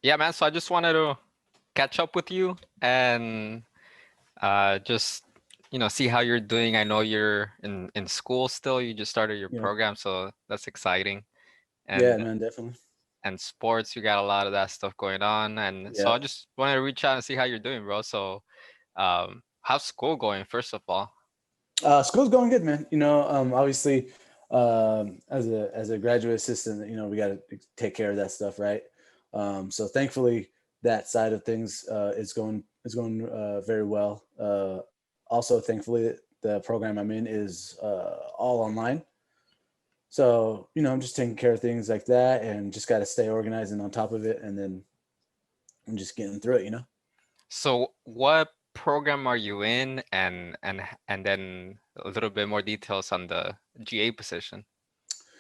Yeah, man. So I just wanted to catch up with you and just see how you're doing. I know you're in school still. You just started your Yeah. program, so that's exciting. Yeah, And man, definitely. and sports, you got a lot of that stuff going on. And so Yeah. I just wanted to reach out and see how you're doing, bro. So, how's school going, first of all? School's going good, man. Obviously, as a graduate assistant, we got to take care of that stuff, right? So thankfully, that side of things is going very well. Also, thankfully, the program I'm in is all online. So I'm just taking care of things like that, and just got to stay organized and on top of it, and then I'm just getting through it. So, what program are you in, and then a little bit more details on the GA position.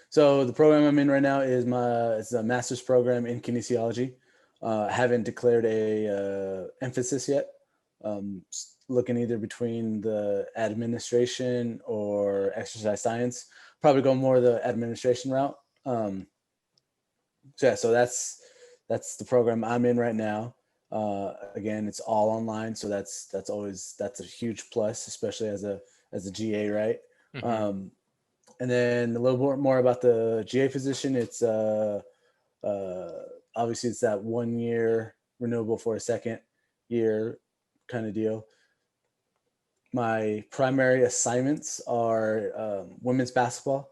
So the program I'm in right now it's a master's program in kinesiology. I haven't declared a emphasis yet. Looking either between the administration or exercise science. Probably go more the administration route. So yeah, so that's the program I'm in right now. Again, it's all online, so that's a huge plus, especially as a GA, right? Hmm. Um, and then a little more about the GA position. It's uh, obviously it's that 1 year renewable for a second year kind of deal. My primary assignments are women's basketball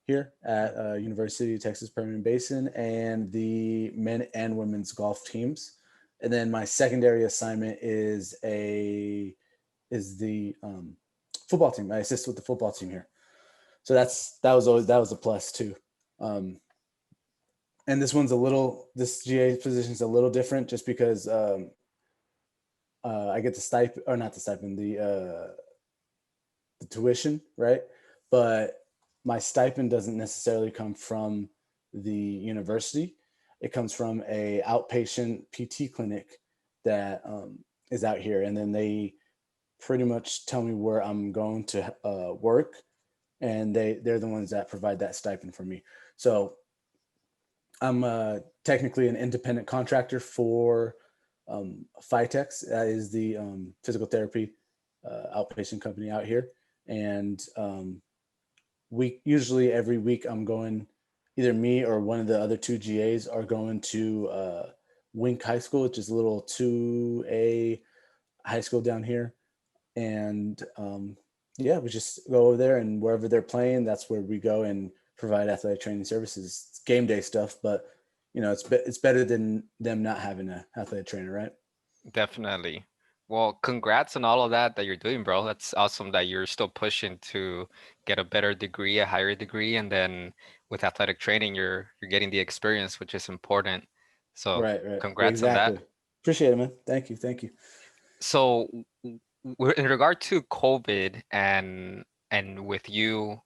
here at University of Texas Permian Basin and the men and women's golf teams. And then my secondary assignment is the football team. I assist with the football team here. So that was a plus too. Um, and this GA position is a little different just because I get the stipend or not the stipend the tuition, right? But my stipend doesn't necessarily come from the university. It comes from a outpatient PT clinic that is out here, and then they pretty much tell me where I'm going to work, and they're the ones that provide that stipend for me. So I'm technically an independent contractor for Phytex. That is the physical therapy outpatient company out here. And usually every week I'm going, either me or one of the other two GAs are going to Wink High School, which is a little 2A high school down here. And yeah, we just go over there, and wherever they're playing, that's where we go and provide athletic training services. It's game day stuff, but it's better than them not having an athletic trainer, right? Definitely. Well, congrats on all of that you're doing, bro. That's awesome that you're still pushing to get a better degree, a higher degree, and then with athletic training, you're getting the experience, which is important. So, Right, right, congrats on that. exactly. Appreciate it, man. Thank you, thank you. So, in regard to COVID and with you,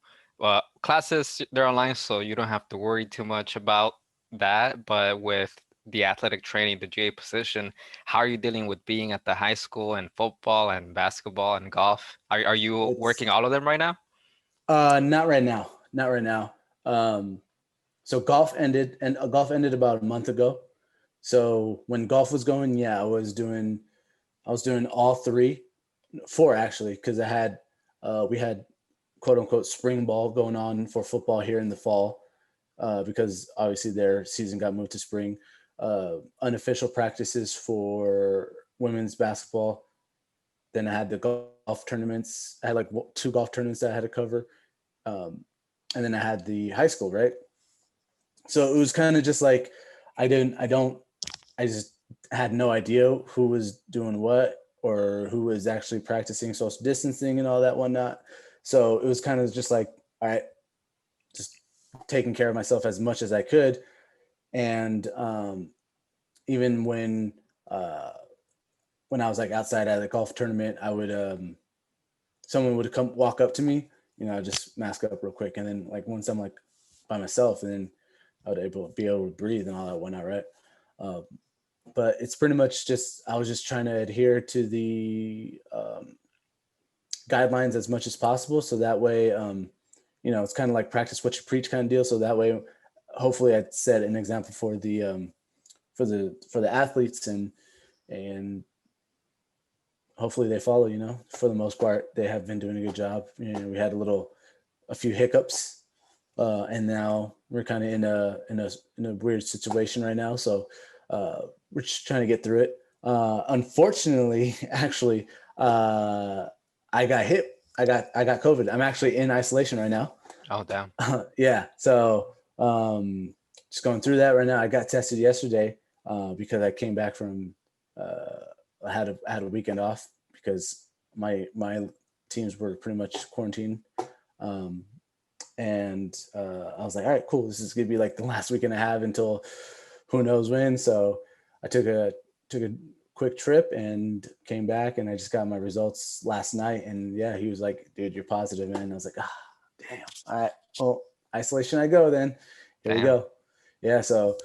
classes they're online, so you don't have to worry too much about that. But with the athletic training, the GA position, how are you dealing with being at the high school and football and basketball and golf? Are you It's working all of them right now? not right now, not right now. Um, so golf ended about a month ago. So when golf was going, yeah, I was doing all three, four actually, because we had quote unquote spring ball going on for football here in the fall, because obviously their season got moved to spring. Unofficial practices for women's basketball. Then I had the golf tournaments. I had like two golf tournaments that I had to cover, um, and then I had the high school, right? So it was kind of just like I don't, I just had no idea who was doing what or who was actually practicing social distancing and all that whatnot. So it was kind of just like, all right, just taking care of myself as much as I could. And even uh, when I was like outside at the golf tournament, I would someone would come walk up to me, I just mask up real quick, and then like once I'm like by myself, and then I would be able to breathe and all that whatnot, right? Uh, but it's pretty much just I was just trying to adhere to the guidelines as much as possible, so that way, it's kind of like practice what you preach kind of deal. So that way, hopefully, I set an example for the athletes, and hopefully they follow. For the most part, they have been doing a good job. We had a few hiccups, and now we're kind of in a weird situation right now. So we're just trying to get through it. Unfortunately, actually, I got hit. I got COVID. I'm actually in isolation right now. Oh, damn. Yeah. So just going through that right now. I got tested yesterday because I came back from. I had a weekend off because my teams were pretty much quarantined. Um, and I was like, all right, cool. This is gonna be like the last weekend I have until who knows when. So I took a quick trip and came back, and I just got my results last night. And yeah, he was like, dude, you're positive, man. And I was like, ah, damn. All right, well, isolation I go then. Here we Damn. go. Yeah. So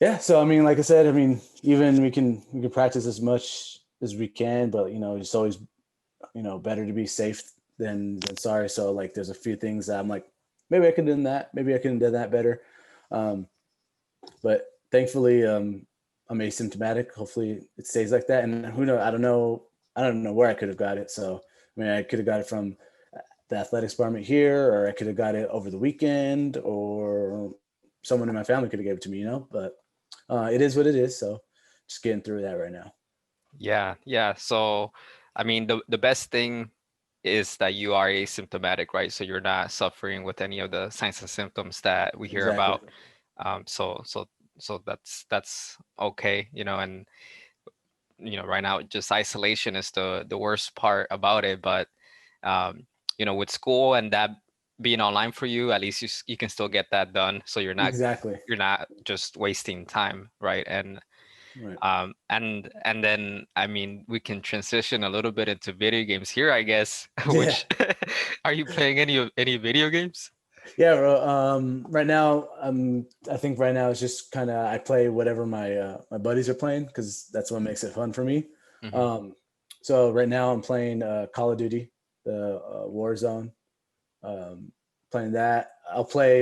yeah. So I mean, like I said, I mean, even we can practice as much as we can, but it's always better to be safe than sorry. So like, there's a few things that I'm like, maybe I could have done that. Maybe I could have done that better. Um, but thankfully, I'm asymptomatic. Hopefully, it stays like that. And who knows? I don't know. I don't know where I could have got it. So I mean, I could have got it from the athletics department here, or I could have got it over the weekend, or someone in my family could have gave it to me. But it is what it is. So just getting through that right now. Yeah, yeah. So, I mean, the best thing is that you are asymptomatic, right? So you're not suffering with any of the signs and symptoms that we hear Exactly. about. So that's okay, and right now just isolation is the worst part about it. But um, with school and that being online for you, at least you can still get that done. So Exactly. you're not just wasting time, right? Right. And then I mean we can transition a little bit into video games here, I guess. Yeah. Which are you playing any video games? Yeah, bro. Right now, I think right now it's just kind of I play whatever my buddies are playing because that's what makes it fun for me. Hmm. Um, so right now I'm playing Call of Duty, the Warzone. Playing that. I'll play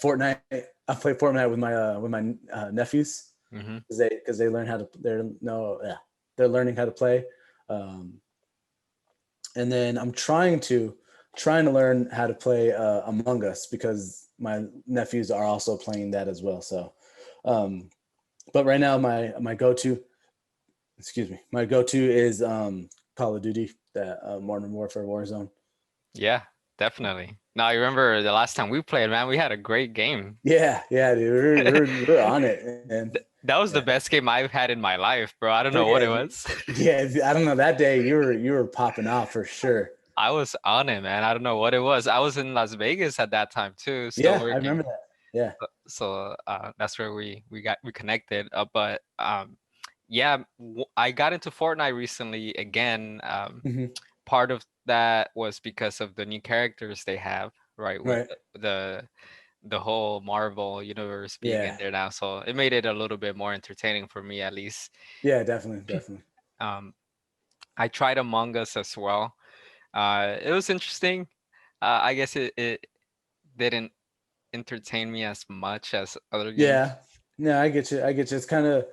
Fortnite. I play Fortnite with my nephews Hmm. because they learn how to. They're learning how to play. Um, and then I'm trying to learn how to play Among Us because my nephews are also playing that as well. So, um, but right now my go to is Call of Duty, that Modern Warfare Warzone. Yeah, definitely. Now I remember the last time we played, man, we had a great game. Yeah, yeah, dude, we're on it, and That was the yeah, best game I've had in my life, bro. I don't know what yeah, it was. yeah. I don't know. That day you were popping off for sure. I was on it, man. I don't know what it was. I was in Las Vegas at that time too, still Yeah, I remember working. that. Yeah. So that's where we connected. But yeah, I got into Fortnite recently again. Hmm. Part of that was because of the new characters they have, right? With Right. the whole Marvel universe being in Yeah. there now, so it made it a little bit more entertaining for me at least. Yeah. Definitely. Definitely. Um, I tried Among Us as well. It was interesting. I guess it didn't entertain me as much as other games. Yeah. No, I get you. I get you. It's kind of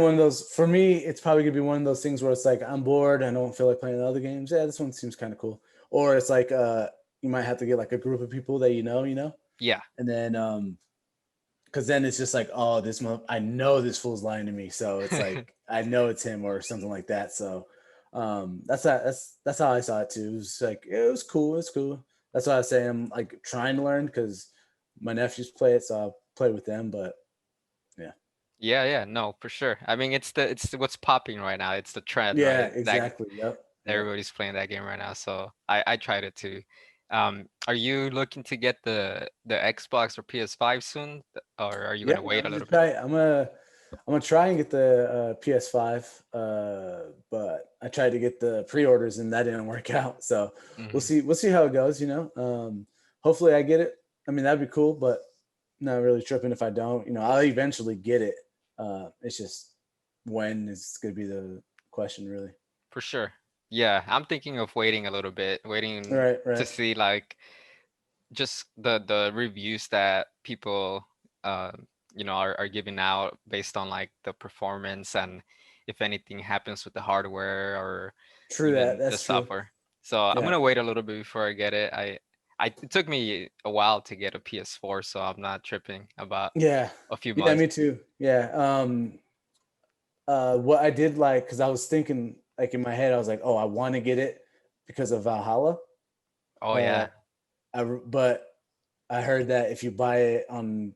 one of those for me. It's probably gonna be one of those things where it's like I'm bored. I don't feel like playing other games. Yeah, this one seems kind of cool. Or it's like you might have to get like a group of people that Yeah, and then because then it's just like, oh, I know this fool's lying to me, so it's like I know it's him or something like that. So that's how I saw it too. It was like it was cool. It's cool. That's why I say I'm like trying to learn because my nephews play it, so I'll play with them. But yeah, yeah, no, for sure. I mean, what's popping right now. It's the trend, yeah, right? That exactly. Yep, yep. everybody's playing that game right now. So I tried it too. Are you looking to get the Xbox or PS5 soon, or are you Yeah, gonna wait I'm a gonna little bit? try. I'm gonna try and get the PS5, but I tried to get the pre-orders and that didn't work out. So we'll Hmm. see. We'll see how it goes. Hopefully I get it. I mean, that'd be cool, but not really tripping if I don't. I'll eventually get it. It's just when is going to be the question, really. For sure. Yeah, I'm thinking of waiting a little bit, waiting Right, to right. see like just the reviews that people uh are given out based on like the performance and if anything happens with the hardware or True that. even the That's true. software. So I'm Yeah. gonna wait a little bit before I get it. It took me a while to get a PS4, so I'm not tripping about Yeah. a few Yeah, months. me too. Yeah. What I did like, because I was thinking like in my head, I was like, oh, I want to get it because of Valhalla. Oh Uh, yeah. but I heard that if you buy it on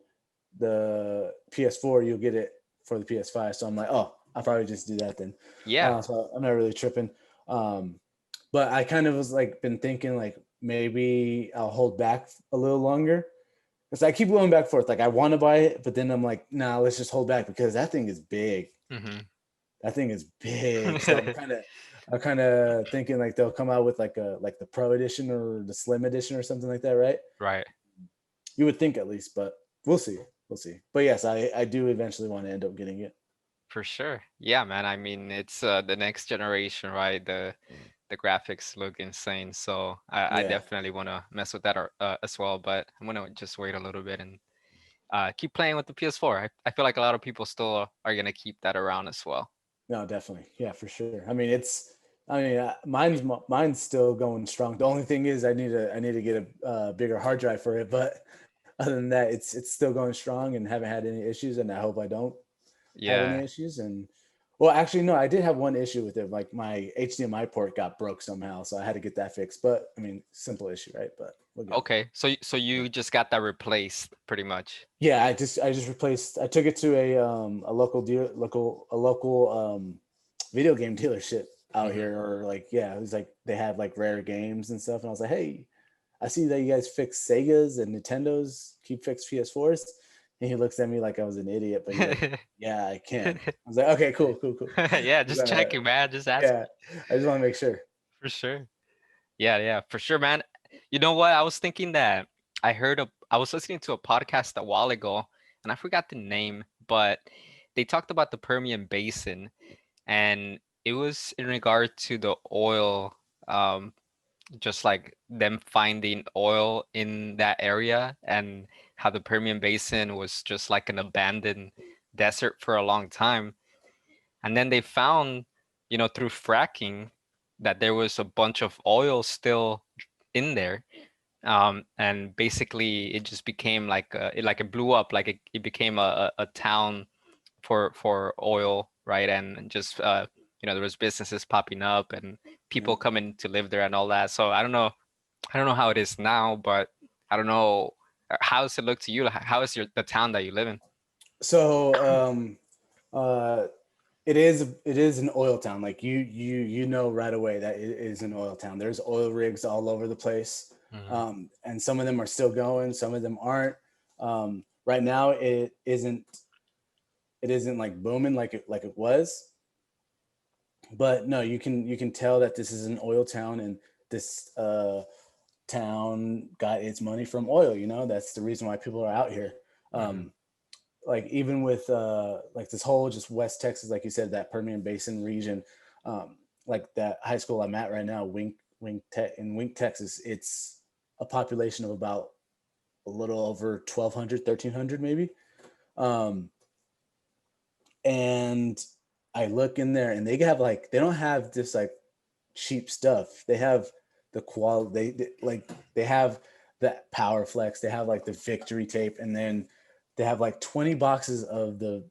the PS4, you'll get it for the PS5. So I'm like, oh, I'll probably just do that then. Yeah. So I'm not really tripping. Um, but I kind of was like been thinking like maybe I'll hold back a little longer because I keep going back and forth. Like I want to buy it, but then I'm like, nah, let's just hold back because that thing is big. Hmm. That thing is big. So I'm kind of thinking like they'll come out with like the Pro Edition or the Slim Edition or something like that, right? Right. You would think at least, but we'll see. We'll see. But yes, I do eventually want to end up getting it. For sure. Yeah, man. I mean, it's the next generation, right? The graphics look insane, so I Yeah. definitely want to mess with that as well. But I'm gonna just wait a little bit and keep playing with the PS4. I feel like a lot of people still are gonna keep that around as well. No, definitely. Yeah, for sure. I mean, mine's still going strong. The only thing is I need to get a bigger hard drive for it, but other than that, it's still going strong and haven't had any issues, and I hope I don't have any Yeah. issues. And well, actually, no, I did have one issue with it. Like my HDMI port got broke somehow, so I had to get that fixed. But I mean, simple issue, right? But we'll get it. Okay. So you just got that replaced pretty much. Yeah, I just replaced. I took it to a local deal a local video game dealership out Hmm. here, or like yeah, it was like they had like rare games and stuff. And I was like, hey, I see that you guys fix Segas and Nintendos, keep fix PS4s. And he looks at me like I was an idiot, but he's like, yeah, I can. I was like, okay, cool, cool, cool. Yeah, He's, just checking, man. Just ask yeah, I just want to make sure. for sure. Yeah, yeah, for sure, man. You know what? I was thinking that I was listening to a podcast a while ago, and I forgot the name, but they talked about the Permian Basin, and it was in regard to the oil, um, just like them finding oil in that area, and how the Permian Basin was just like an abandoned desert for a long time. And then they found, through fracking, that there was a bunch of oil still in there. And basically, it just became like it blew up, like it became a town for oil, right? And just there was businesses popping up and Yeah. people coming to live there and all that. So I don't know how it is now, but I don't know how does it look to you? Like, how is the town that you live in? So uh, it is an oil town. Like you know right away that it is an oil town. There's oil rigs all over the place, Hmm. and some of them are still going, some of them aren't. Right now, it isn't like booming like it was, but no, you can tell that this is an oil town, and this town got its money from oil. You know, that's the reason why people are out here. Hmm. Um, like even with like this whole just West Texas, like you said, that Permian Basin region, like that high school I'm at right now, Wink, Texas, it's a population of about a little over 1,200, 1,300 maybe. Um, and I look in there and they don't have this like cheap stuff. They have the quality. They have the Power Flex. They have like the Victory tape, and then they have like 20 boxes of the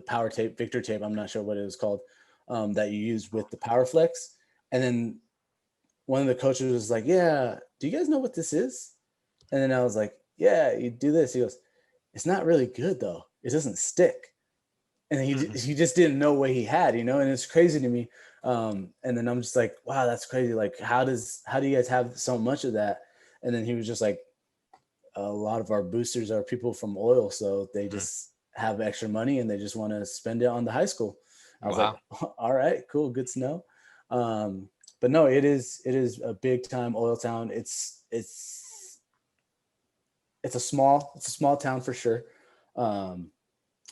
Power tape, Victor tape. I'm not sure what it was called, that you use with the Power Flex. And then one of the coaches was like, "Yeah, do you guys know what this is?" And then I was like, "Yeah, you do this." He goes, "It's not really good though. It doesn't stick." And Hmm. he just didn't know what he had, you know, and it's crazy to me. And then I'm just like, wow, that's crazy. Like, how do you guys have so much of that? And then he was just like, a lot of our boosters are people from oil, so they just have extra money and they just want to spend it on the high school. I was like, Wow. all right, cool, good to know. But no, it is a big time oil town. It's a small town for sure. Um,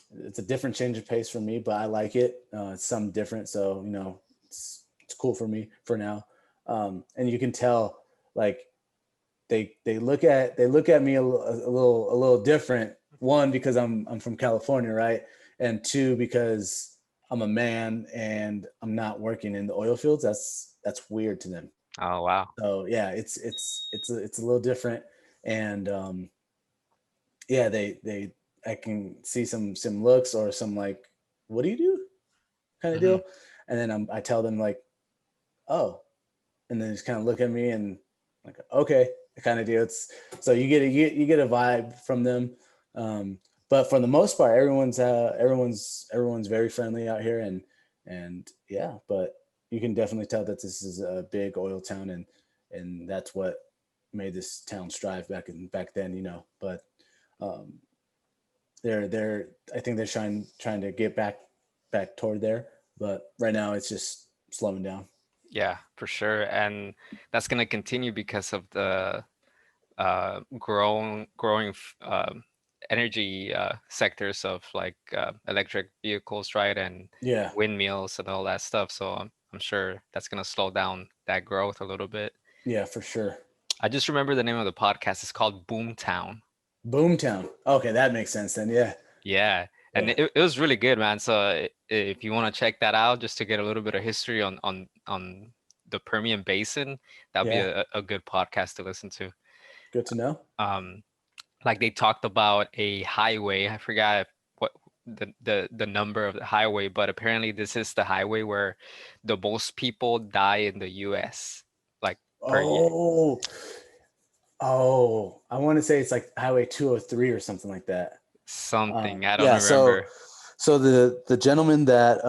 it's a different change of pace for me, but I like it. It's something different, so you know, it's cool for me for now. And you can tell, like they look at me a little different one, because I'm from California, right? And two, because I'm a man and I'm not working in the oil fields. That's weird to them. Oh wow. So yeah, it's a little different. And yeah, they I can see some looks or some like, what do you do, kind of Hmm. deal. And then I tell them like, oh, and then just kind of look at me and like, okay, kind of deal. It's so you get a vibe from them. Um, but for the most part, everyone's very friendly out here, and yeah, but you can definitely tell that this is a big oil town, and that's what made this town strive back then, But um, they're I think they're trying to get back toward there, but right now it's just slowing down. Yeah, for sure. And that's gonna continue because of the growing energy sectors of like electric vehicles, right? And Yeah, windmills and all that stuff. So I'm sure that's gonna slow down that growth a little bit. yeah, for sure. I just remember the name of the podcast. It's called Boomtown. Boomtown. Okay, that makes sense then. Yeah, Yeah, and yeah, it was really good, man. So if you want to check that out, just to get a little bit of history on the Permian Basin, that'd be yeah. a good podcast to listen to. Good to know. Um, like they talked about a highway. I forgot what the number of the highway, but apparently this is the highway where the most people die in the U.S. like per year. Oh, oh, I want to say it's like Highway 203 or something like that. Something I don't Yeah. So, remember. so the gentleman that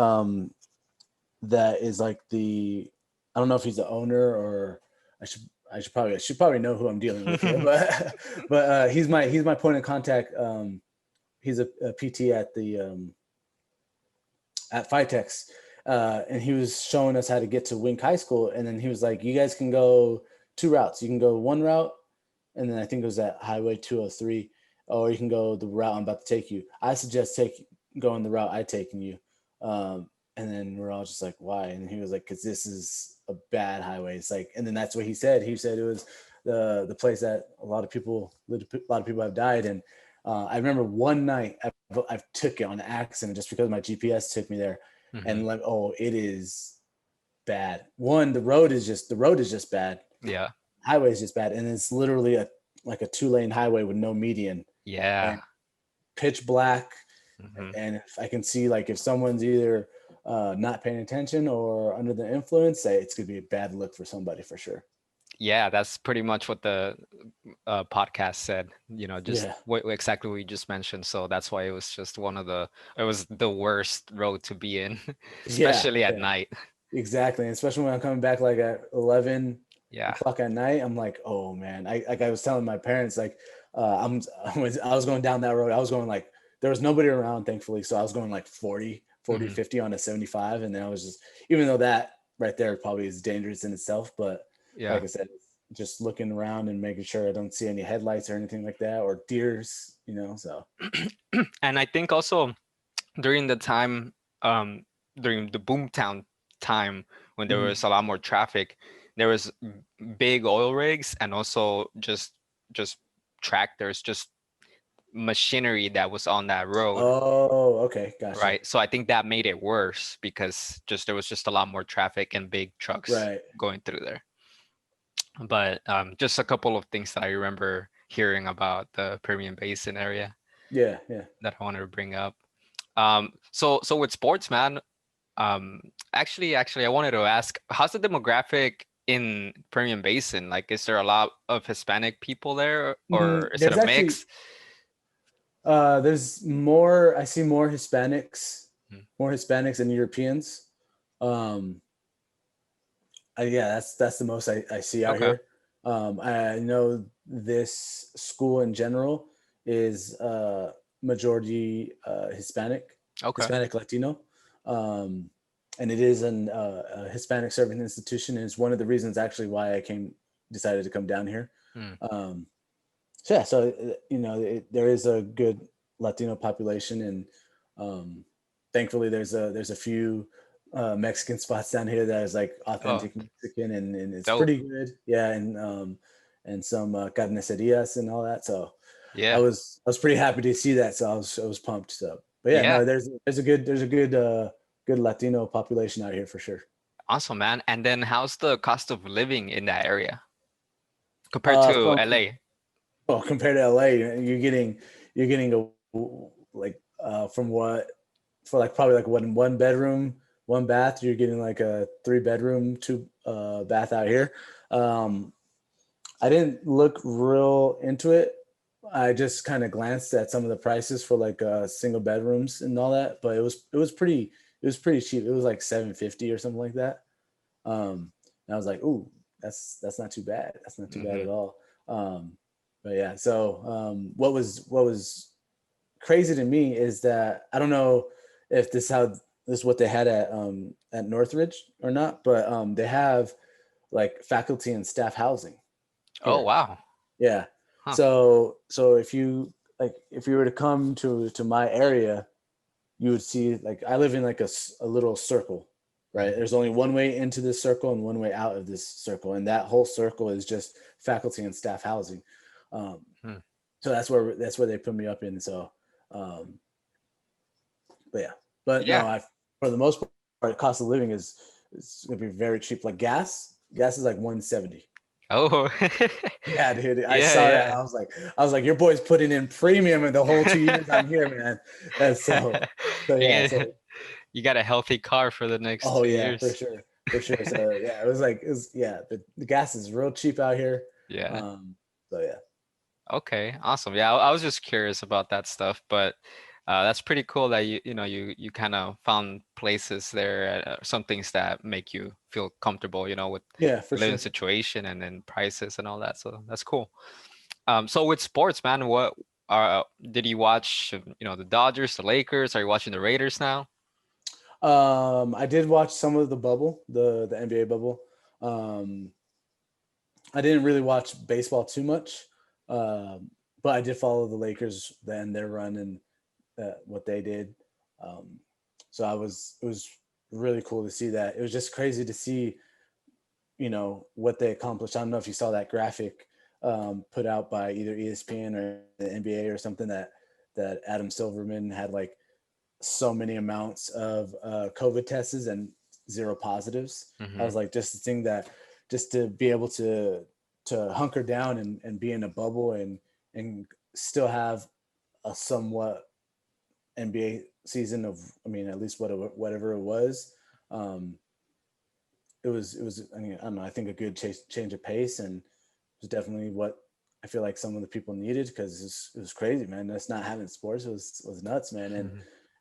is like I don't know if he's the owner or I should probably know who I'm dealing with here, but he's my point of contact. He's a PT at Phytex, and he was showing us how to get to Wink High School, and then he was like, "You guys can go two routes. You can go one route, and then I think it was that Highway 203, or you can go the route I'm about to take you. I suggest going the route I taken you." And then we're all just like, "Why?" And he was like, "Because this is a bad highway." It's like, and then that's what he said. He said it was the place that a lot of people have died. And I remember one night I took it on accident just because my GPS took me there, Hmm. and like, oh, it is bad. One, the road is just bad. Yeah, Highway is just bad, and it's literally like a 2-lane highway with no median yeah. and pitch black. Hmm. And if I can see like if someone's either not paying attention or under the influence, it's gonna be a bad look for somebody for sure. Yeah, that's pretty much what the podcast said. Just Yeah, exactly what you just mentioned. So that's why it was just it was the worst road to be in, yeah, especially at yeah. night. Exactly. And especially when I'm coming back like at 11 Yeah. o'clock at night, I'm like, oh man. I was telling my parents, like, I was going down that road. I was going like, there was nobody around, thankfully. So I was going like 40, Hmm. 50 on a 75. And then I was just, even though that right there probably is dangerous in itself, but Yeah. like I said, just looking around and making sure I don't see any headlights or anything like that or deers. So And I think also during the time, um, during the boomtown time when there mhm. was a lot more traffic, there was big oil rigs and also just tractors, just machinery that was on that road. Oh, okay. Gotcha. Right. So I think that made it worse because just there was just a lot more traffic and big trucks Right. going through there. But just a couple of things that I remember hearing about the Permian Basin area Yeah. Yeah. that I wanted to bring up. So with sports, man, um, actually, I wanted to ask, how's the demographic in Permian Basin? Like, is there a lot of Hispanic people there, or is it There's a actually mix? there's more. I see Mm. more Hispanics and Europeans. Um, yeah, that's the most I see out Okay. here. I know this school in general is majority Okay. Hispanic Latino, um, and it is a Hispanic serving institution. And it's one of the reasons actually why decided to come down here. Mm. Um, so yeah, so there is a good Latino population, and um, thankfully there's a few Mexican spots down here that is like Oh, authentic Mexican, and it's dope. pretty good. Yeah, and some carnicerias and all that. So Yeah. I was pretty happy to see that. So I was pumped. So, but yeah, Yeah. no, there's a good good Latino population out here for sure. Awesome, man. And then how's the cost of living in that area compared to From LA? well, compared to LA, you're getting a like from what for like probably like one bedroom, one bath, you're getting like a three bedroom, two bath out here. Um, I didn't look real into it. I just kind of glanced at some of the prices for like single bedrooms and all that, but it was pretty cheap. It was like 750 or something like that. And I was like, ooh, that's not too bad. That's not too bad Hmm. at all. Um, but yeah, so what was crazy to me is that I don't know if this is what they had at Northridge or not, but they have like faculty and staff housing Oh, here. wow. Yeah. Huh. So if you were to come to my area, you would see like I live in like a little circle, right? Mhm. There's only one way into this circle and one way out of this circle, and that whole circle is just faculty and staff housing. Um, Hmm. so that's where they put me up in. So, um, but yeah, but no, Yeah. I for the most part, cost of living is gonna be very cheap. Like gas is like 170. Oh. Yeah, dude. I Yeah, saw that. yeah. I was like, your boy's putting in premium in the whole 2 years I'm here, man. That's so You yeah. get So you got a healthy car for the next oh two yeah, for years. sure, for sure. So yeah, it was yeah. The gas is real cheap out here. Yeah. Um, so yeah, Okay, awesome. Yeah, I was just curious about that stuff, but that's pretty cool that you kind of found places there, some things that make you feel comfortable, with yeah, for the living sure. situation and then prices and all that. So that's cool. So with sports, man, what did you watch? The Dodgers, the Lakers? Are you watching the Raiders now? I did watch some of the bubble, the NBA bubble. Um, I didn't really watch baseball too much, but I did follow the Lakers then their run and what they did. Um, so it was really cool to see that. It was just crazy to see, what they accomplished. I don't know if you saw that graphic put out by either ESPN or the NBA or something that Adam Silverman had like so many amounts of COVID tests and zero positives. I Hmm. was like, just to think that, just to be able to hunker down and be in a bubble and still have a somewhat NBA season of, I mean, at least whatever it was. Um, it was. I mean, I don't know. I think a good change of pace, and it was definitely what I feel like some of the people needed because it was crazy, man. That's not having sports was nuts, man.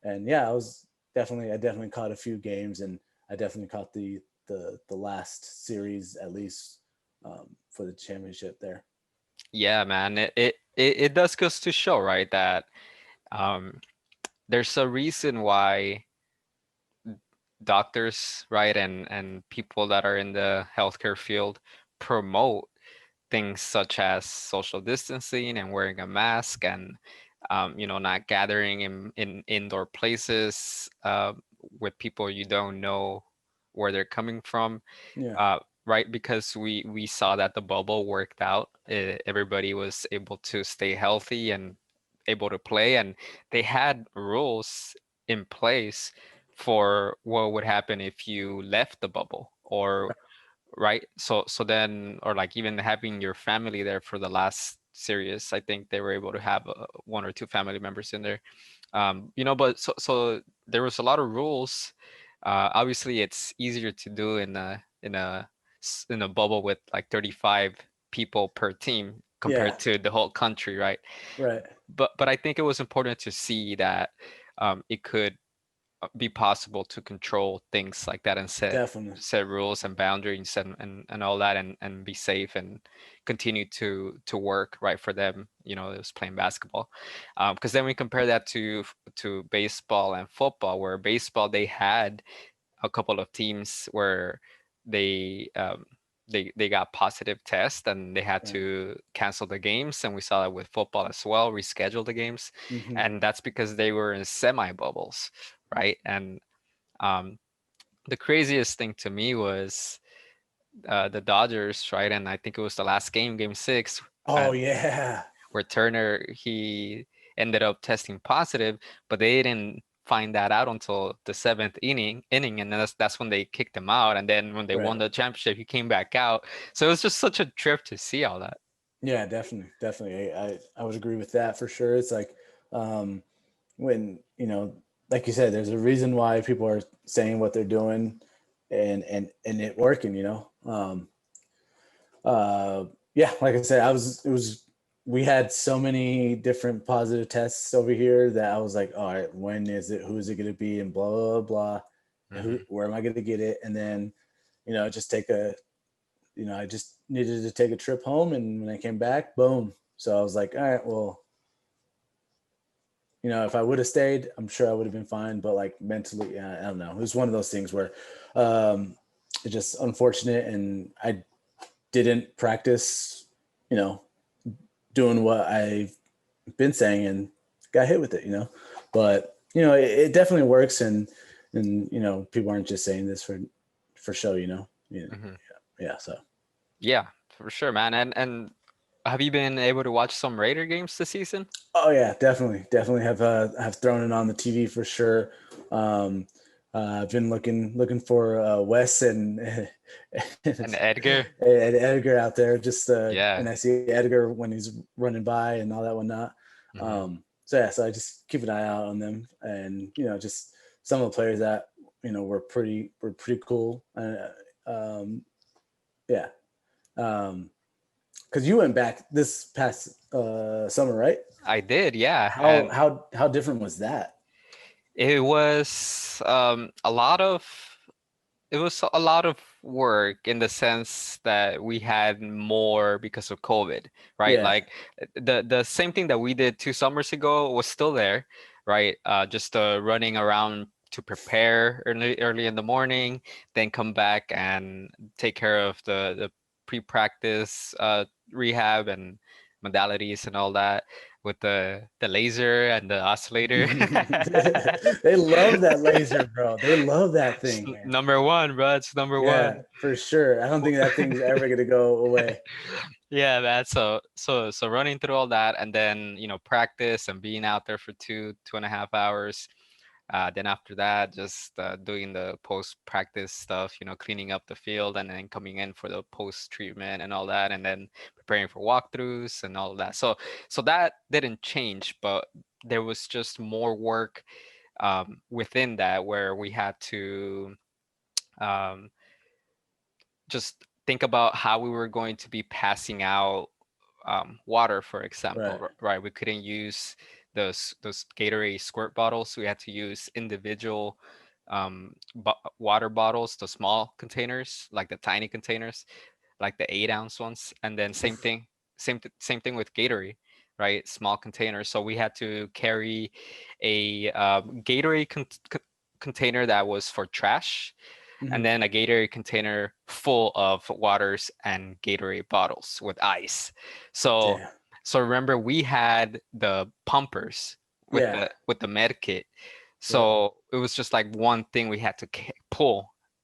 And yeah, I definitely caught a few games, and I definitely caught the last series at least for the championship there. Yeah, man. It does goes to show, right, that um, there's a reason why doctors, right, and people that are in the healthcare field promote things such as social distancing and wearing a mask and not gathering in indoor places with people you don't know where they're coming from, Yeah, right? Because we saw that the bubble worked out. Everybody was able to stay healthy and able to play, and they had rules in place for what would happen if you left the bubble or right. So then, or like even having your family there for the last series, I think they were able to have one or two family members in there. But so there was a lot of rules. Obviously it's easier to do in a bubble with like 35 people per team yeah, compared to the whole country, right? right, But I think it was important to see that it could be possible to control things like that and set definitely. set rules and boundaries and all that and be safe and continue to work right for them. It was playing basketball. Because then we compare that to baseball and football, where baseball they had a couple of teams where they um, they got positive tests and they had Right. to cancel the games, and we saw that with football as well, reschedule the games, Hmm. and that's because they were in semi bubbles, right? And um, the craziest thing to me was the Dodgers, right? And I think it was the last game, Game 6, Oh and yeah, where Turner, he ended up testing positive, but they didn't find that out until the seventh inning, and that's when they kicked him out. And then when they won Right. the championship, he came back out. So it was just such a trip to see all that. Yeah, definitely, definitely. I would agree with that for sure. It's like um, when like you said, there's a reason why people are saying what they're doing, and it working. Uh, yeah, like I said, we had so many different positive tests over here that I was like, all right, when is it? Who is it going to be? And blah blah blah. Hmm. Where am I going to get it? And then, just take a I just needed to take a trip home, and when I came back, boom. So I was like, all right, well, if I would have stayed, I'm sure I would have been fine. But like mentally, yeah, I don't know. It was one of those things where um, it's just unfortunate, and I didn't practice, you know, doing what I've been saying, and got hit with it. But it definitely works, and people aren't just saying this for show. Hmm. Yeah. So. Yeah, for sure, man. And have you been able to watch some Raider games this season? Oh yeah, definitely have thrown it on the TV for sure. Um, I've been looking for Wes and And Edgar? and Edgar out there. Just Yeah. and I see Edgar when he's running by and all that whatnot. Hmm. So yeah, so I just keep an eye out on them, and just some of the players that were pretty cool. Um, yeah, because you went back this past summer, right? I did, yeah. How And how how different was that? it was a lot of work in the sense that we had more because of COVID, right? Yeah. Like the same thing that we did 2 summers ago was still there, right? Just running around to prepare early in the morning, then come back and take care of the pre-practice rehab and modalities and all that with the laser and the oscillator. They love that laser, bro. They love that It's thing, man. number one, bro. It's number Yeah, one. for sure. I don't think that thing's ever gonna go away. Yeah, man. So running through all that and then, practice and being out there for 2.5 hours. Then after that, just doing the post practice stuff, cleaning up the field and then coming in for the post treatment and all that, and then preparing for walkthroughs and all of that. So that didn't change, but there was just more work within that where we had to um, just think about how we were going to be passing out water, for example, Right. right? We couldn't use those Gatorade squirt bottles. We had to use individual water bottles, the small containers, like the tiny containers, like the 8-ounce ones. And then same thing with Gatorade, right? Small containers. So we had to carry a Gatorade container that was for trash, and Hmm. then a Gatorade container full of waters and Gatorade bottles with ice. So Damn. so remember we had the pumpers Yeah. with the med kit. Yep. So it was just like one thing we had to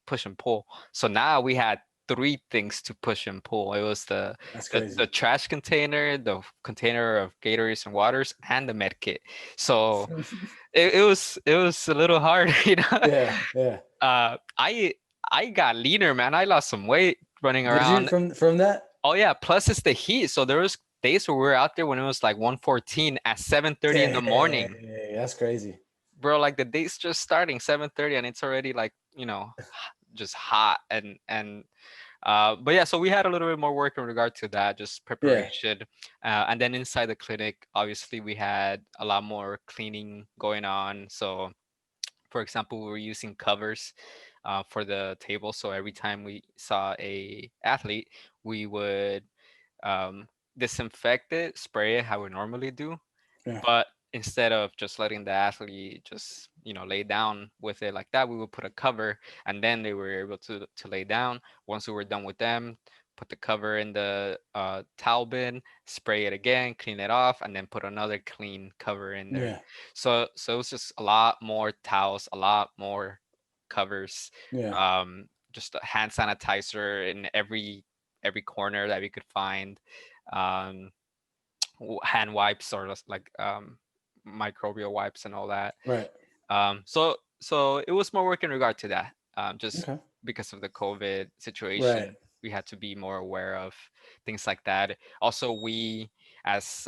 push and pull. So now we had three things to push and pull. It was That's the crazy. trash container, the container of Gatorades and waters, and the med kit. So it was a little hard, Yeah. Yeah. I got leaner, man. I lost some weight running Did you around. from that? Oh yeah, plus it's the heat. So there was days where we were out there when it was like 114 at 7:30 in the Dang, morning. that's crazy. Bro, like the day's just starting 7:30 and it's already like, just hot and but yeah, so we had a little bit more work in regard to that, just Yeah. preparation. And then inside the clinic, obviously we had a lot more cleaning going on. So for example, we were using covers for the table. So every time we saw a athlete, we would um, disinfect it, spray it how we normally do, Yeah. but instead of just letting the athlete just lay down with it like that, we would put a cover, and then they were able to lay down. Once we were done with them, put the cover in the towel bin, spray it again, clean it off, and then put another clean cover in there. Yeah. So it was just a lot more towels, a lot more covers, Yeah. just a hand sanitizer in every corner that we could find. um, hand wipes or like microbial wipes and all that. Right. So it was more work in regard to that. Just Okay. because of the COVID Right. situation, we had to be more aware of things like that. Also, we as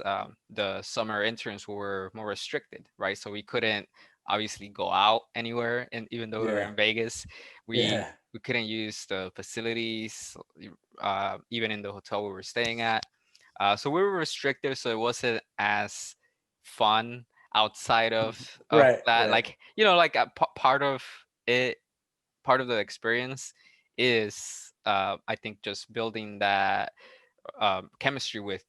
the summer interns were more restricted, right? So we couldn't obviously go out anywhere, and even though we were Yeah. in Vegas, we Yeah. we couldn't use the facilities, even in the hotel we were staying at. So we were restricted, so it wasn't as fun outside of Right. that. Right. Like like part of it, part of the experience is I think just building that chemistry with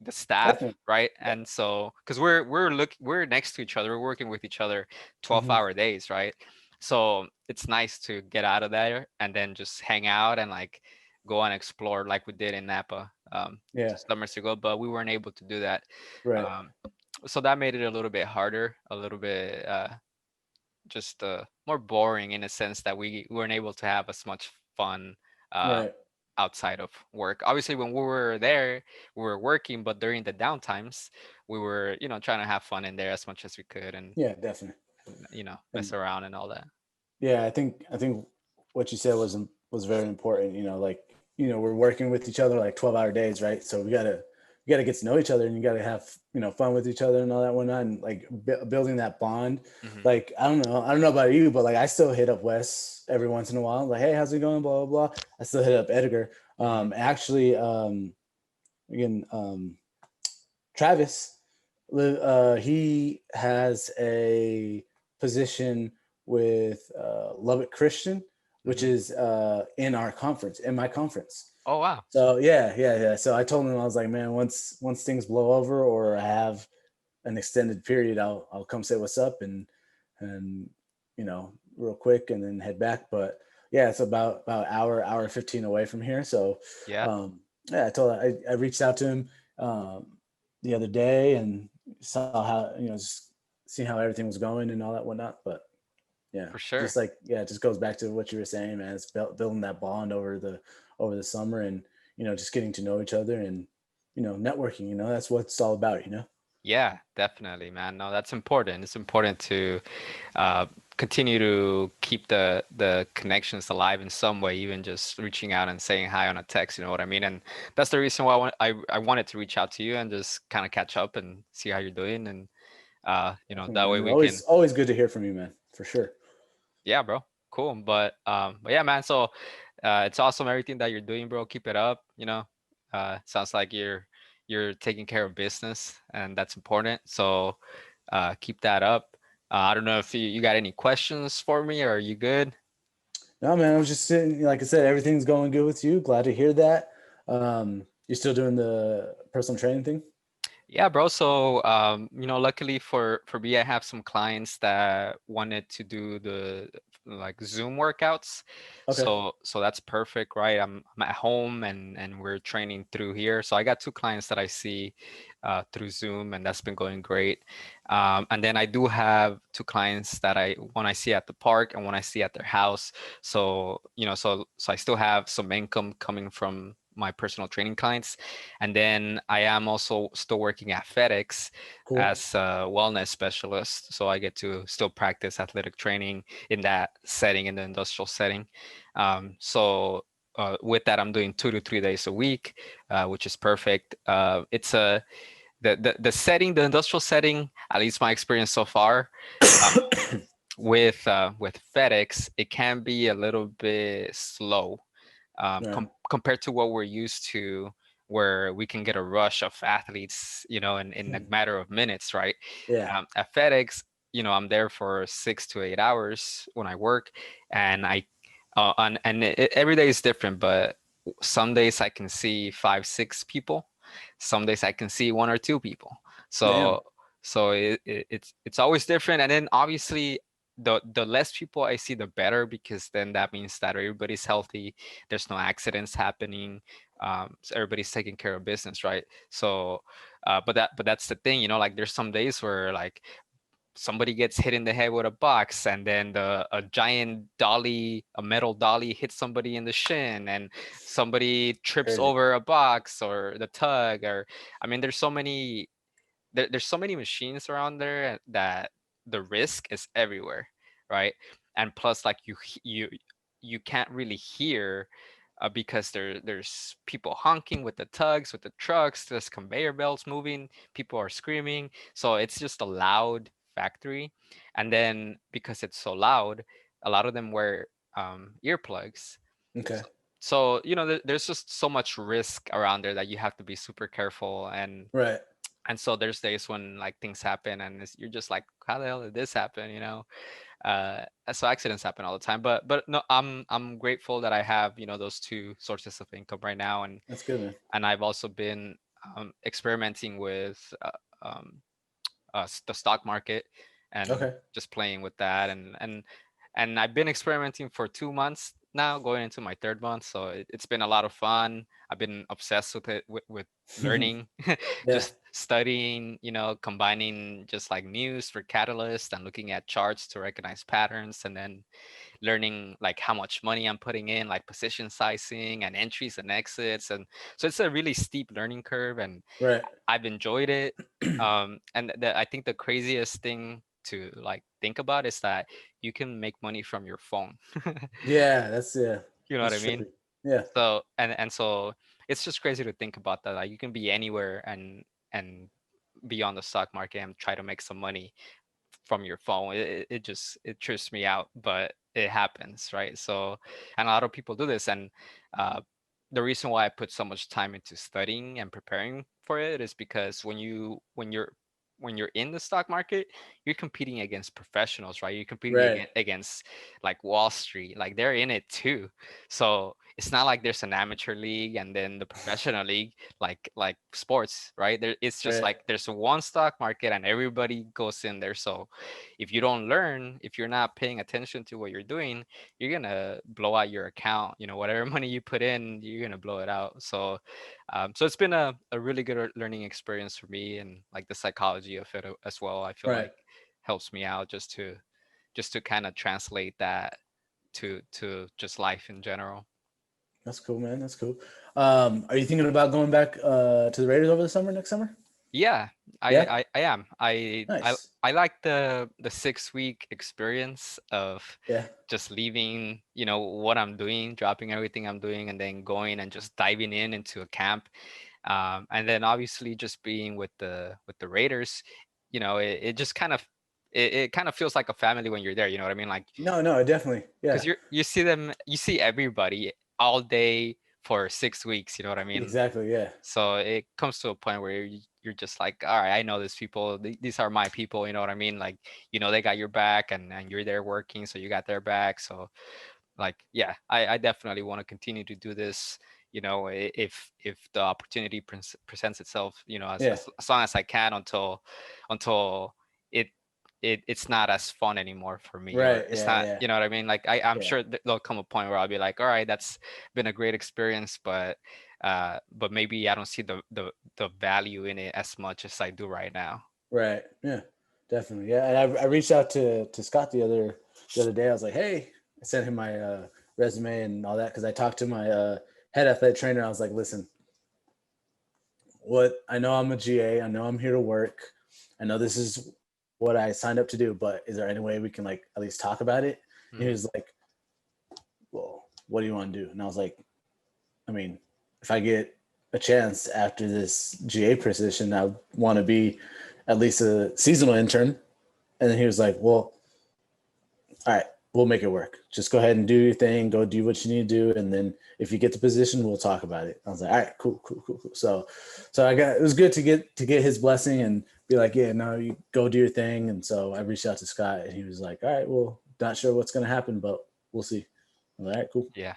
the staff, Definitely. right? Yeah. And so because we're next to each other, we're working with each other Hmm. 12-hour days, right? So it's nice to get out of there and then just hang out and like go and explore like we did in Napa Yeah. summers ago, but we weren't able to do that. Right. um, so that made it a little bit harder, a little bit just more boring in a sense that we weren't able to have as much fun uh, Right. outside of work. Obviously, when we were there, we were working, but during the downtimes, we were, trying to have fun in there as much as we could and, Yeah. Definitely. mess And around and all that. yeah, I think what you said was very important. Like we're working with each other like 12-hour days, right? So we gotta get to know each other, and you gotta have fun with each other and all that whatnot, and like building that bond. Hmm. Like I don't know about you, but like I still hit up Wes every once in a while, like, hey, how's it going? Blah blah blah. I still hit up Edgar. Hmm. Actually, again, Travis, he has a position with Lubbock Christian, which Hmm. is in my conference. Oh wow. So yeah, yeah, yeah. So I told him, I was like, man, once things blow over or I have an extended period, I'll come say what's up and real quick and then head back. But yeah, it's about hour 15 away from here. So Yeah, um, yeah, I reached out to him the other day and saw how just seeing how everything was going and all that whatnot. But yeah, for sure. just like yeah, it just goes back to what you were saying, man. It's building that bond over the summer and just getting to know each other and networking. That's what it's all about. Yeah, definitely, man. No, that's important. It's important to uh, continue to keep the connections alive in some way, even just reaching out and saying hi on a text. You know what I mean? And that's the reason why I wanted to reach out to you and just kind of catch up and see how you're doing, and Definitely, that way man. we can. Always good to hear from you, man. For sure. Yeah, bro. Cool. But yeah, man. So it's awesome everything that you're doing, bro. Keep it up. Sounds like you're taking care of business, and that's important. So keep that up. I don't know if you got any questions for me, or are you good? No, man. I was just sitting. Like I said, everything's going good with you. Glad to hear that. You're still doing the personal training thing. Yeah, bro. So, luckily for me, I have some clients that wanted to do the like Zoom workouts. Okay. So that's perfect, right? I'm at home and we're training through here. So I got two clients that I see through Zoom, and that's been going great. And then I do have two clients that one I see at the park and one I see at their house. So, so I still have some income coming from my personal training clients. And then I am also still working at FedEx Cool. as a wellness specialist. So I get to still practice athletic training in that setting, in the industrial setting. With that, I'm doing 2 to 3 days a week, which is perfect. It's a the setting, the industrial setting, at least my experience so far, uh, with FedEx, it can be a little bit slow Right. compared to what we're used to, where we can get a rush of athletes, in a Hmm. matter of minutes, right? Yeah. At FedEx, I'm there for 6 to 8 hours when I work, and every day is different, but some days I can see five, six people, some days I can see one or two people. Damn. So it's always different, and then obviously the less people I see, the better, because then that means that everybody's healthy, there's no accidents happening, so everybody's taking care of business, right? So, but that's the thing, like there's some days where like somebody gets hit in the head with a box, and then a giant dolly, a metal dolly, hits somebody in the shin, and somebody trips Crazy. over a box or the tug, or I mean, there's so many machines around there that the risk is everywhere, right? And plus, like you can't really hear, because there's people honking with the tugs, with the trucks, there's conveyor belts moving, people are screaming, so it's just a loud factory. And then because it's so loud, a lot of them wear earplugs. Okay. So there's just so much risk around there that you have to be super careful. Right. And so there's days when like things happen, and you're just like, how the hell did this happen, so accidents happen all the time, but no, I'm grateful that I have those two sources of income right now. and That's good, man. and I've also been experimenting with the stock market, and Okay. just playing with that. And I've been experimenting for 2 months now, going into my third month. So it's been a lot of fun. I've been obsessed with it, with learning, Yeah. just studying, combining just like news for catalyst and looking at charts to recognize patterns, and then learning like how much money I'm putting in, like position sizing and entries and exits. And so it's a really steep learning curve, and Right. I've enjoyed it. And I think the craziest thing to like think about is that you can make money from your phone. Yeah. Yeah. You know what I That's mean? trippy. Yeah. So and so it's just crazy to think about that. Like you can be anywhere and be on the stock market and try to make some money from your phone. It just it trips me out, but it happens, right? So, and a lot of people do this. And uh, the reason why I put so much time into studying and preparing for it is because when you're in the stock market, you're competing against professionals, right? You're competing Right. against like Wall Street, like they're in it too. So it's not like there's an amateur league and then the professional league, like sports, right? It's just Right. like there's one stock market and everybody goes in there. So if you don't learn, if you're not paying attention to what you're doing, you're gonna blow out your account. Whatever money you put in, you're gonna blow it out. So so it's been a really good learning experience for me, and like the psychology of it as well. I feel Right. like helps me out just to kind of translate that to just life in general. That's cool, man. That's cool. Are you thinking about going back to the Raiders over the summer, next summer? Yeah, I Yeah. I, I am. Nice. I like the 6 week experience of Yeah. just leaving, what I'm doing, dropping everything I'm doing, and then going and just diving into a camp. And then obviously just being with the Raiders, it just kind of it kind of feels like a family when you're there. You know what I mean? Like, No, no, definitely. because Yeah. you see everybody all day for 6 weeks. You know what I mean? Exactly. Yeah. So it comes to a point where you're just like, all right, I know these people. These are my people. You know what I mean? Like, they got your back, and you're there working, so you got their back. So like, yeah, I definitely want to continue to do this. If the opportunity presents itself, as, Yeah. as as long as I can, until it it's not as fun anymore for me, or Right. it's Yeah. not, Yeah. you know what I mean? Like, I'm Yeah. sure there'll come a point where I'll be like, all right, that's been a great experience, but maybe I don't see the value in it as much as I do right now. Right. Yeah. Definitely. Yeah. And I reached out to Scott the other day. I was like, hey, I sent him my resume and all that because I talked to my head athletic trainer. I was like, listen, what I know I'm a GA. I know I'm here to work. I know this is what I signed up to do, but is there any way we can like at least talk about it? And he Mm, was like, well, what do you want to do? And I was like, I mean, if I get a chance after this GA position, I want to be at least a seasonal intern. And then he was like, well, all right, we'll make it work. Just go ahead and do your thing. Go do what you need to do. And then if you get the position, we'll talk about it. I was like, all right, cool, cool, cool, cool. So it was good to get his blessing and be like, yeah, no, you go do your thing. And so I reached out to Scott and he was like, all right, well, not sure what's going to happen, but we'll see. I was like, all right, cool. yeah.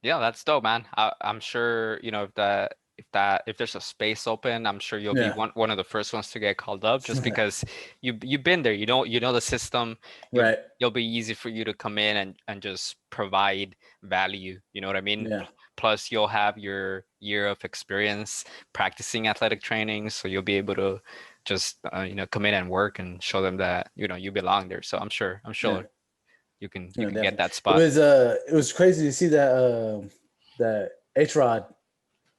Yeah, that's dope, man. I'm sure, if there's a space open, I'm sure you'll be Yeah. one of the first ones to get called up, just because you've been there. You know the system. You'll Right. you'll be easy for you to come in and just provide value. You know what I mean? Yeah. Plus, you'll have your year of experience practicing athletic training, so you'll be able to just come in and work and show them that you belong there. So I'm Yeah, sure you can get definitely. that spot. It was crazy to see that H Rod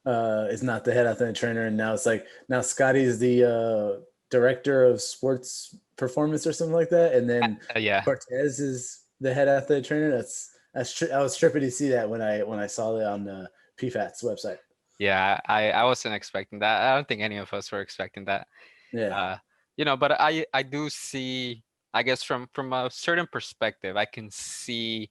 is not the head athletic trainer, and now it's like now Scotty is the director of sports performance or something like that, and then Yeah. Cortez is the head athletic trainer. I was trippy to see that when I saw it on the PFAT's website. Yeah, I wasn't expecting that. I don't think any of us were expecting that. Yeah, Uh, but I do see, I guess from a certain perspective, I can see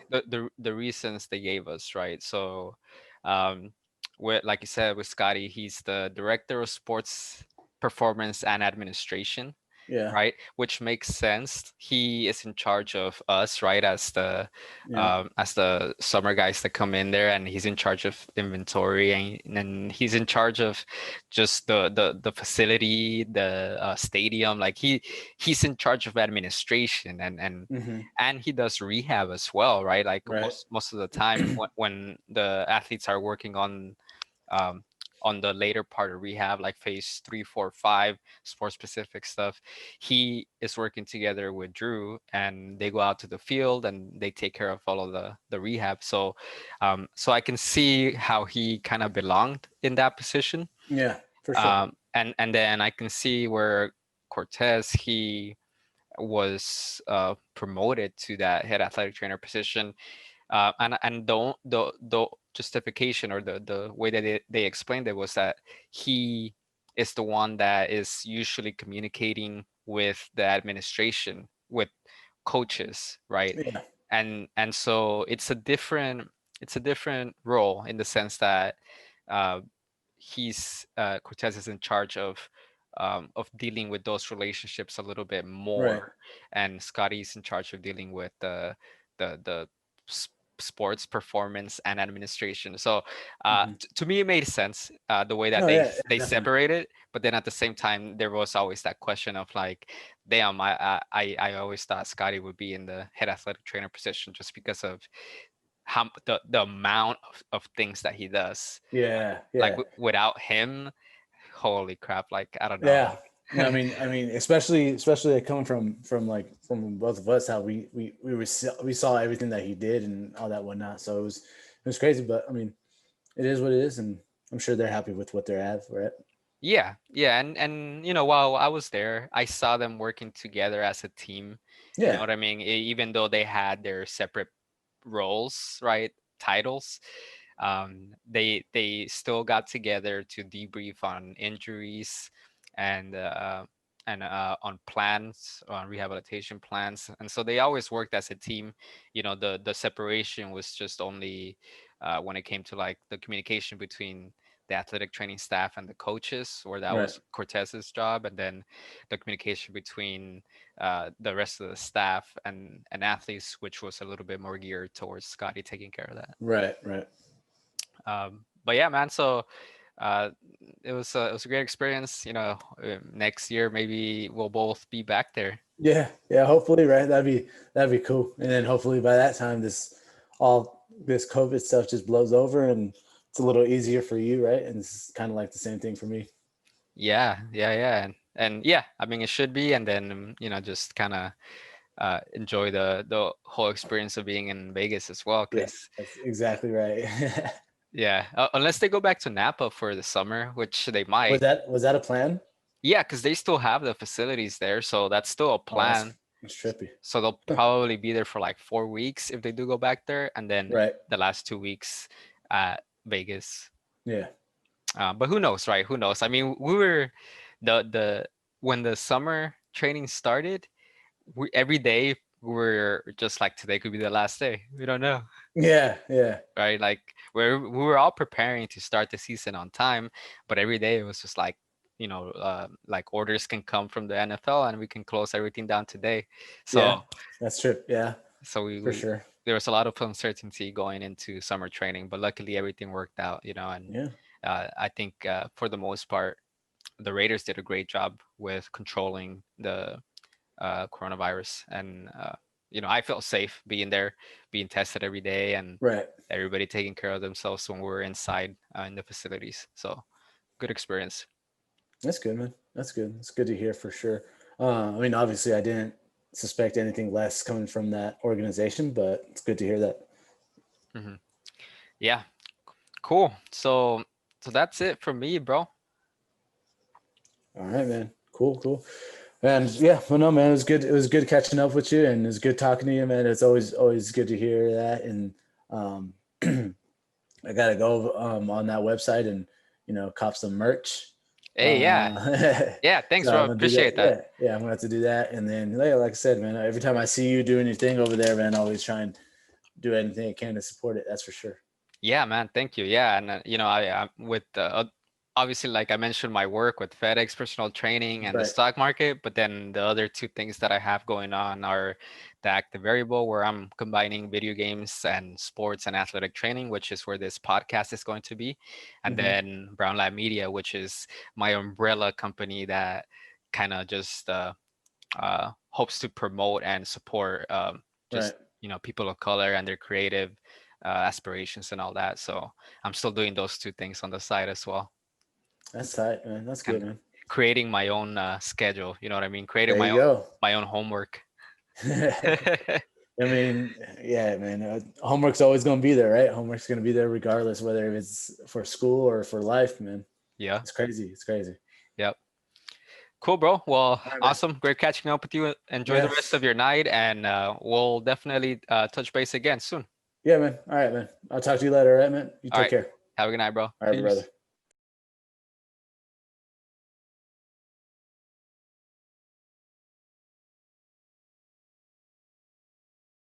the reasons they gave us, right? So, um, with like you said with Scotty, he's the director of sports performance and administration, yeah, right? Which makes sense. He is in charge of us, right? yeah, As the summer guys that come in there, and he's in charge of inventory, and he's in charge of just the facility, the stadium. Like he's in charge of administration, hmm, and he does rehab as well, right? Like right, most of the time when the athletes are working um, on the later part of rehab, like phase 3, 4, 5, sport specific stuff, he is working together with Drew, and they go out to the field and they take care of all of the rehab. So, so I can see how he kind of belonged in that position, yeah, for sure, and then I can see where Cortez he was promoted to that head athletic trainer position, and the justification or the way that they explained it was that he is the one that is usually communicating with the administration, with coaches, right? yeah, And so it's a different role in the sense that uh, he's Cortez is in charge of dealing with those relationships a little bit right, more, and Scotty's in charge of dealing with the sports performance and administration. So hmm, to me, it made sense the way that no, yeah, yeah, they definitely, separated. But then at the same time, there was always that question of like, damn, I always thought Scotty would be in the head athletic trainer position just because of how the amount of things that he does. yeah, Like yeah. without him, holy crap! Like I don't know, Yeah. No, like I mean, especially like coming from like from both of us, how we saw everything that he did and all that whatnot. So it was crazy, but I mean, it is what it is, and I'm sure they're happy with what they're at, right? yeah, yeah, and while I was there, I saw them working together as a team. You know Yeah, what I mean? Even though they had their separate roles, right? Titles, they still got together to debrief on injuries and on plans, on rehabilitation plans, and so they always worked as a team. The separation was just only when it came to like the communication between the athletic training staff and the coaches, where that right, was Cortez's job, and then the communication between the rest of the staff and athletes, which was a little bit more geared towards Scotty taking care of that. right, right. But yeah, man. So uh, it was a great experience. Next year maybe we'll both be back there. Yeah, yeah. Hopefully, right? That'd be cool. And then hopefully by that time, all this COVID stuff just blows over, and it's a little easier for you, right? And it's kind of like the same thing for me. Yeah, yeah, yeah, and yeah. I mean, it should be, and then just kind of enjoy the whole experience of being in Vegas as well, Yeah, because that's exactly right. yeah, unless they go back to Napa for the summer, which they might. Was that a plan? Yeah, because they still have the facilities there, so that's still a Oh, plan. that's trippy. So they'll probably be there for like 4 weeks if they do go back there, and then Right. the last 2 weeks at Vegas. Yeah. But who knows, right? Who knows? I mean, we were the when the summer training started, every day we were just like today could be the last day. We don't know, Yeah. Yeah. right? Like we were all preparing to start the season on time, but every day it was just like like orders can come from the NFL and we can close everything down today. Yeah. So That's trip. Yeah. so For sure. there was a lot of uncertainty going into summer training, but luckily everything worked out, and Yeah. I think for the most part the Raiders did a great job with controlling the coronavirus, and I felt safe being there, being tested every day, and Right. everybody taking care of themselves when we were inside in the facilities. So good experience. That's good, man. That's good. It's good to hear for sure. I mean, obviously, I didn't suspect anything less coming from that organization, but it's good to hear that. Hmm. Yeah, cool. So that's it for me, bro. All right, man. Cool, cool. And yeah, well, no, man, it was good. It was good catching up with you, and it was good talking to you, man. It's always good to hear that. And um, I gotta go on that website and cop some merch. Hey, yeah, yeah. Thanks, So I'm bro. gonna do that. Appreciate that. Yeah, I'm gonna have to do that. And then, like I said, man, every time I see you doing your thing over there, man, I always try and do anything I can to support it. That's for sure. Yeah, man. Thank you. Yeah, and I with obviously, like I mentioned, my work with FedEx personal training and the Right. stock market, but then the other two things that I have going on are the active variable, where I'm combining video games and sports and athletic training, which is where this podcast is going to be, and Hmm. then Brown Lab Media, which is my umbrella company that kind of just hopes to promote and support Right. just people of color and their creative aspirations and all that. So I'm still doing those two things on the side as well, That's tight, man. That's good, and man. creating my own schedule. You know what I mean? Creating There you go. my own homework. I mean, yeah, man. Homework's always going to be there, right? Homework's going to be there regardless, whether it's for school or for life, man. Yeah. It's crazy. It's crazy. Yep. Cool, bro. Well, All right, man. awesome. Great catching up with you. Enjoy the Yeah. rest of your night, and we'll definitely touch base again soon. Yeah, man. All right, man. I'll talk to you later. All right, man. You All take right. care. Have a good night, bro. All right, brother. Peace.